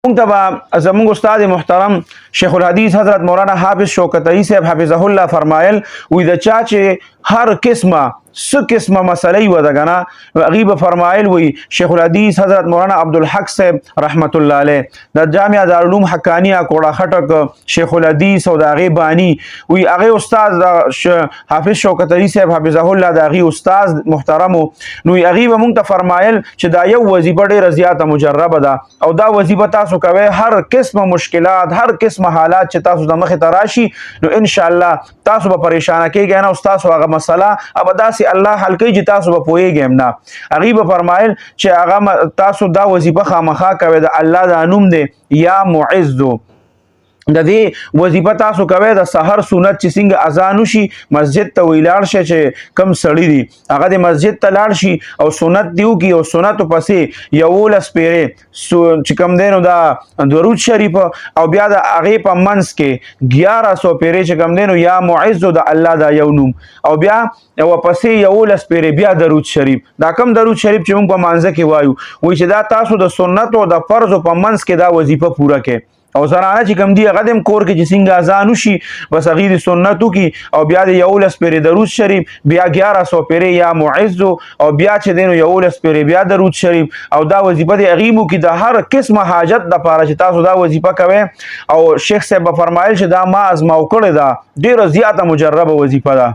زمونږ استاد محترم شیخ الحدیث حضرت مولانا حافظ شوکتئی صاحب حفظه الله فرمایل وی د چا چې هر قسمه څه قسمه مسلې و ده کنه هغې به فرمایل وی شیخ الحدیث حضرت مولانا عبدالحق صاحب رحمت الله علیه د جامعه دارالعلوم حقانیه کوړه خټک شیخ الحدیث او د هغې بانی وی هغې استاد حافظ شوکتئی صاحب حفظه الله د هغې استاد محترمو نو هغې به موږ ته فرمایل چې دا یو وظیفه ډېره زیاته مجربه ده او دا وظیفه تاسو کوئ هر قسمه مشکلات هر قسمه حالات چې تاسو د مخې ته راشي نو انشاءالله تاسو به پریشانه کیږئ نه او ستاسو هغه مسله به داسې الله حل کوي چې تاسو به پوهیږئ هم نه هغې به فرمایل چې هغه تاسو دا وظیفه خامخا کوئ د الله دا نوم دی یا معزو د دې وظیفه تاسو کوئ د سحر سنت چې څنګه اذان وشي مسجد ته ولاړ شي چې کم سړي دي هغه د مسجد ته لاړ شي او سنت دی وکړي او سنتو پسې 11 پیرې چې کم دی نو دا درود شریف او بیا د هغې په منځ کې 1100 پیرې چې کم دی نو یا معزو د الله دا یو نوم او بیا ورپسې 11 پیرې بیا درود شریف دا کم درود شریف چې موږ په مانځه کې وایو وایي چې دا تاسو د سنتو د فرضو په منځ کې دا وظیفه پوره کړئ او زنانه چې کم دی هغه د کور کې چې څنګه اذان وشي بس هغې د سنت وکړي او بیا د 11 پیرې درود شریف بیا 1100 پیرې یا معزو او بیا چې دی نو 11 پیرې بیا درود شریف او دا وظیفه د هغې مو کې د هر قسمه حاجت دپاره چې تاسو دا وظیفه کوئ او شیخ صاحب به فرمایل چې دا ما ازماو کړې ده ډېره زیاته مجربه وظیفه ده